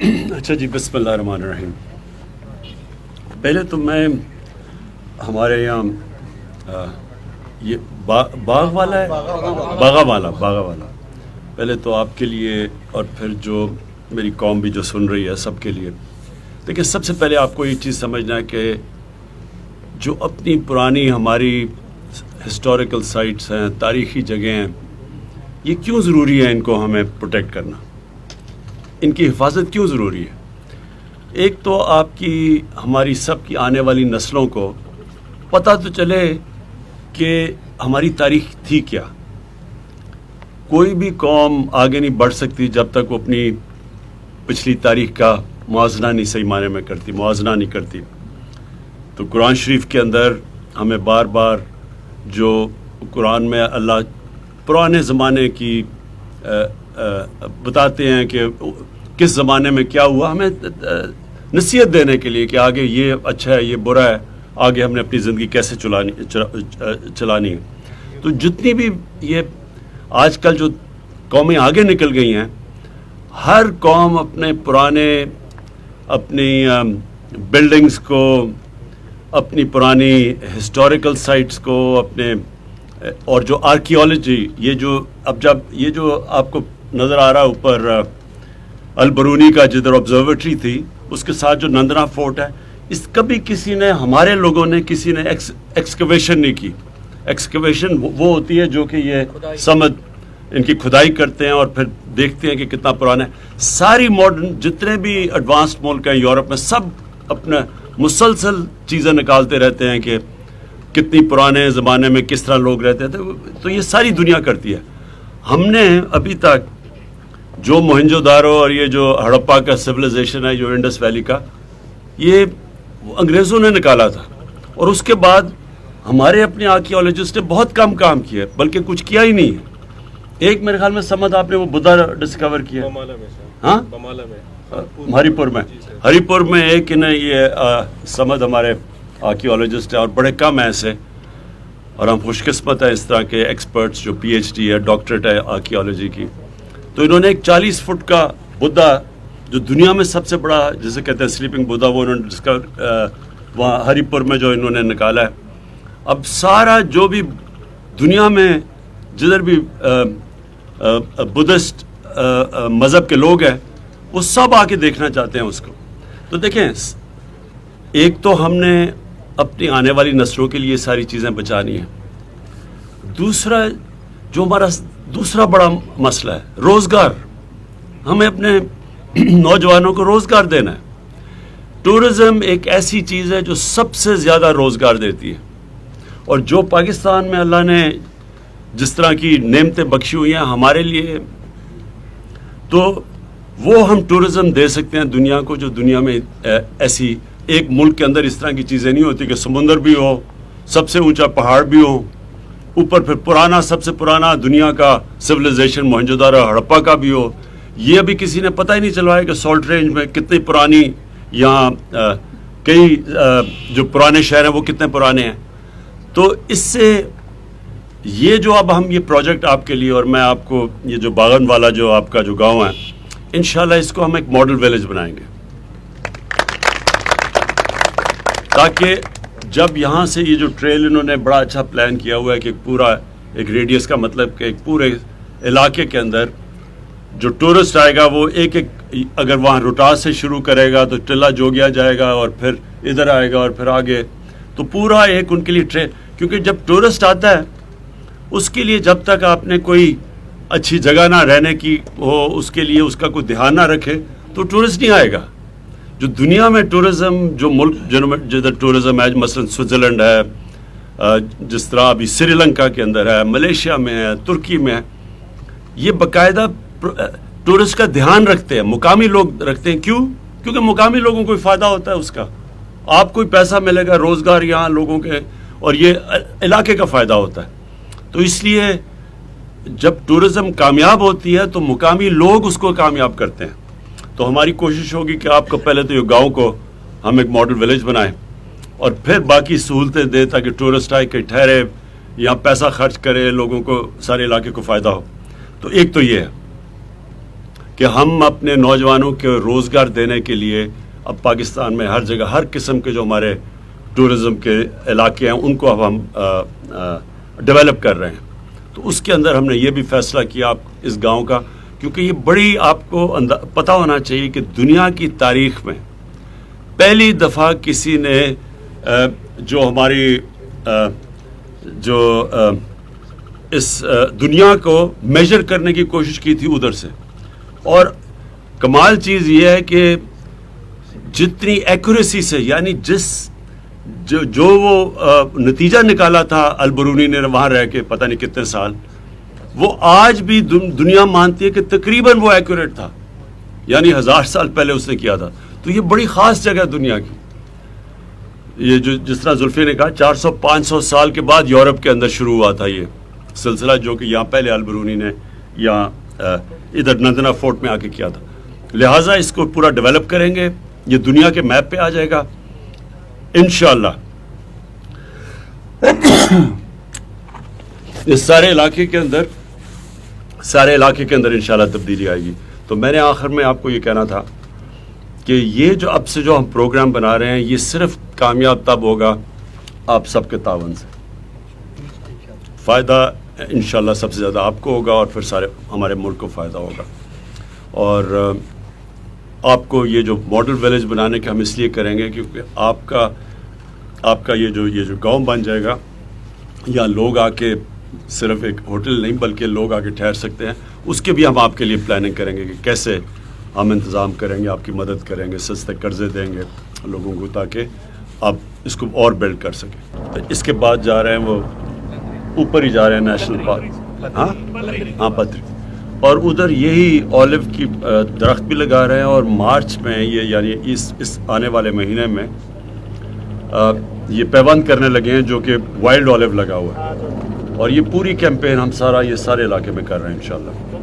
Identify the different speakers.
Speaker 1: اچھا جی، بسم اللہ الرحمن الرحیم. پہلے تو میں ہمارے یہاں یہ باغ والا ہے، باغا والا پہلے تو آپ کے لیے اور پھر جو میری قوم بھی جو سن رہی ہے سب کے لیے. دیکھیں، سب سے پہلے آپ کو یہ چیز سمجھنا ہے کہ جو اپنی پرانی ہماری ہسٹوریکل سائٹس ہیں، تاریخی جگہیں ہیں، یہ کیوں ضروری ہے ان کو ہمیں پروٹیکٹ کرنا، ان کی حفاظت کیوں ضروری ہے؟ ایک تو آپ کی ہماری سب کی آنے والی نسلوں کو پتہ تو چلے کہ ہماری تاریخ تھی کیا. کوئی بھی قوم آگے نہیں بڑھ سکتی جب تک وہ اپنی پچھلی تاریخ کا موازنہ نہیں صحیح معنی میں کرتی، موازنہ نہیں کرتی. تو قرآن شریف کے اندر ہمیں بار بار جو قرآن میں اللہ پرانے زمانے کی بتاتے ہیں کہ کس زمانے میں کیا ہوا، ہمیں نصیحت دینے کے لیے کہ آگے یہ اچھا ہے، یہ برا ہے، آگے ہم نے اپنی زندگی کیسے چلانی ہے. تو جتنی بھی یہ آج کل جو قومیں آگے نکل گئی ہیں، ہر قوم اپنے پرانے اپنی بلڈنگز کو، اپنی پرانی ہسٹوریکل سائٹس کو، اپنے اور جو آرکیالوجی، یہ جو اب جب یہ جو آپ کو نظر آ رہا ہے اوپر البرونی کا جدھر آبزرویٹری تھی، اس کے ساتھ جو نندنا فورٹ ہے، اس کبھی کسی نے، ہمارے لوگوں نے کسی نے ایکسکیویشن نہیں کی. ایکسکیویشن وہ ہوتی ہے جو کہ یہ سمجھ ان کی کھدائی کرتے ہیں اور پھر دیکھتے ہیں کہ کتنا پرانا ہے. ساری ماڈرن جتنے بھی ایڈوانسڈ ملک ہیں یورپ میں، سب اپنا مسلسل چیزیں نکالتے رہتے ہیں کہ کتنی پرانے زمانے میں کس طرح لوگ رہتے تھے. تو یہ ساری دنیا کرتی ہے. ہم نے ابھی تک جو موہنجو دارو اور یہ جو ہڑپا کا سویلائزیشن ہے، جو انڈس ویلی کا، یہ انگریزوں نے نکالا تھا. اور اس کے بعد ہمارے اپنے آرکیالوجسٹ نے بہت کم کام کیا، بلکہ کچھ کیا ہی نہیں ہے. ایک میرے خیال میں سمجھ آپ نے وہ بدھا ڈسکور کیا، ہاں، ہری پور میں. ہری پور میں ایک نے یہ سمجھ ہمارے آرکیالوجسٹ ہیں، اور بڑے کم ہیں ایسے، اور ہم خوش قسمت ہیں اس طرح کے ایکسپرٹس جو پی ایچ ڈی ہے، ڈاکٹریٹ ہے آرکیالوجی کی. تو انہوں نے ایک 40 فٹ کا بدھا، جو دنیا میں سب سے بڑا جسے کہتے ہیں سلیپنگ بدھا، وہ انہوں نے ڈسکور وہاں ہری پور میں جو انہوں نے نکالا ہے. اب سارا جو بھی دنیا میں جدھر بھی بدھسٹ مذہب کے لوگ ہیں، وہ سب آ کے دیکھنا چاہتے ہیں اس کو. تو دیکھیں، ایک تو ہم نے اپنی آنے والی نسلوں کے لیے ساری چیزیں بچانی ہیں. دوسرا جو ہمارا دوسرا بڑا مسئلہ ہے، روزگار. ہمیں اپنے نوجوانوں کو روزگار دینا ہے. ٹورزم ایک ایسی چیز ہے جو سب سے زیادہ روزگار دیتی ہے، اور جو پاکستان میں اللہ نے جس طرح کی نعمتیں بخشی ہوئی ہیں ہمارے لیے، تو وہ ہم ٹورزم دے سکتے ہیں دنیا کو. جو دنیا میں ایسی ایک ملک کے اندر اس طرح کی چیزیں نہیں ہوتی کہ سمندر بھی ہو، سب سے اونچا پہاڑ بھی ہو، اوپر پھر پرانا سب سے پرانا دنیا کا سویلائزیشن موہنجو دارو ہڑپا کا بھی ہو. یہ ابھی کسی نے پتہ ہی نہیں چلوایا کہ سالٹ رینج میں کتنی پرانی، یہاں کئی جو پرانے شہر ہیں وہ کتنے پرانے ہیں. تو اس سے یہ جو اب ہم یہ پروجیکٹ آپ کے لیے، اور میں آپ کو یہ جو باغن والا جو آپ کا جو گاؤں ہے، انشاءاللہ اس کو ہم ایک ماڈل ویلیج بنائیں گے، تاکہ جب یہاں سے یہ جو ٹریل انہوں نے بڑا اچھا پلان کیا ہوا ہے کہ پورا ایک ریڈیس کا مطلب کہ ایک پورے علاقے کے اندر جو ٹورسٹ آئے گا وہ ایک اگر وہاں روٹاس سے شروع کرے گا تو ٹلہ جوگیا جائے گا، اور پھر ادھر آئے گا، اور پھر آگے. تو پورا ایک ان کے لیے ٹرین، کیونکہ جب ٹورسٹ آتا ہے اس کے لیے جب تک آپ نے کوئی اچھی جگہ نہ رہنے کی ہو، اس کے لیے اس کا کوئی دھیان نہ رکھے، تو ٹورسٹ نہیں آئے گا. جو دنیا میں ٹورزم، جو ملک جدھر ٹورزم ہے، مثلا سوئٹزرلینڈ ہے، جس طرح ابھی سری لنکا کے اندر ہے، ملیشیا میں ہے، ترکی میں ہے، یہ باقاعدہ ٹورسٹ کا دھیان رکھتے ہیں، مقامی لوگ رکھتے ہیں. کیوں؟ کیونکہ مقامی لوگوں کو فائدہ ہوتا ہے اس کا. آپ کو پیسہ ملے گا، روزگار یہاں لوگوں کے، اور یہ علاقے کا فائدہ ہوتا ہے. تو اس لیے جب ٹورزم کامیاب ہوتی ہے تو مقامی لوگ اس کو کامیاب کرتے ہیں. تو ہماری کوشش ہوگی کہ آپ کو پہلے تو یہ گاؤں کو ہم ایک ماڈل ویلیج بنائیں، اور پھر باقی سہولتیں دیں تاکہ ٹورسٹ آئے کہ ٹھہرے، یہاں پیسہ خرچ کرے، لوگوں کو، سارے علاقے کو فائدہ ہو. تو ایک تو یہ ہے کہ ہم اپنے نوجوانوں کے روزگار دینے کے لیے اب پاکستان میں ہر جگہ ہر قسم کے جو ہمارے ٹورزم کے علاقے ہیں ان کو اب ہم ڈیولپ کر رہے ہیں. تو اس کے اندر ہم نے یہ بھی فیصلہ کیا اس گاؤں کا، کیونکہ یہ بڑی آپ کو پتہ ہونا چاہیے کہ دنیا کی تاریخ میں پہلی دفعہ کسی نے جو ہماری جو اس دنیا کو میجر کرنے کی کوشش کی تھی ادھر سے. اور کمال چیز یہ ہے کہ جتنی ایکوریسی سے، یعنی جو وہ نتیجہ نکالا تھا البرونی نے وہاں رہ کے پتہ نہیں کتنے سال، وہ آج بھی دنیا مانتی ہے کہ تقریباً وہ ایکوریٹ تھا، یعنی 1000 سال پہلے اس نے کیا تھا. تو یہ بڑی خاص جگہ دنیا کی. یہ جو جس طرح زلفی نے کہا 400-500 سال کے بعد یورپ کے اندر شروع ہوا تھا یہ سلسلہ، جو کہ یہاں پہلے البرونی نے یہاں ادھر نندنا فورٹ میں آ کے کیا تھا. لہٰذا اس کو پورا ڈیولپ کریں گے، یہ دنیا کے میپ پہ آ جائے گا انشاءاللہ. اس سارے علاقے کے اندر انشاءاللہ تبدیلی آئے گی. تو میں نے آخر میں آپ کو یہ کہنا تھا کہ یہ جو اب سے جو ہم پروگرام بنا رہے ہیں یہ صرف کامیاب تب ہوگا آپ سب کے تعاون سے. فائدہ انشاءاللہ سب سے زیادہ آپ کو ہوگا اور پھر سارے ہمارے ملک کو فائدہ ہوگا. اور آپ کو یہ جو ماڈل ویلیج بنانے کے ہم اس لیے کریں گے کیونکہ آپ کا یہ جو گاؤں بن جائے گا، یا لوگ آ کے صرف ایک ہوٹل نہیں بلکہ لوگ آ کے ٹھہر سکتے ہیں، اس کے بھی ہم آپ کے لیے پلاننگ کریں گے کہ کیسے ہم انتظام کریں گے، آپ کی مدد کریں گے، سستے قرضے دیں گے لوگوں کو تاکہ آپ اس کو اور بلڈ کر سکیں. تو اس کے بعد جا رہے ہیں وہ اوپر ہی جا رہے ہیں نیشنل پارک، ہاں پتری، اور ادھر یہی اولیو کی درخت بھی لگا رہے ہیں. اور مارچ میں یہ یعنی اس آنے والے مہینے میں یہ پیوند کرنے لگے ہیں جو کہ وائلڈ اولیو لگا ہوا ہے. اور یہ پوری کیمپین ہم یہ سارے علاقے میں کر رہے ہیں انشاءاللہ.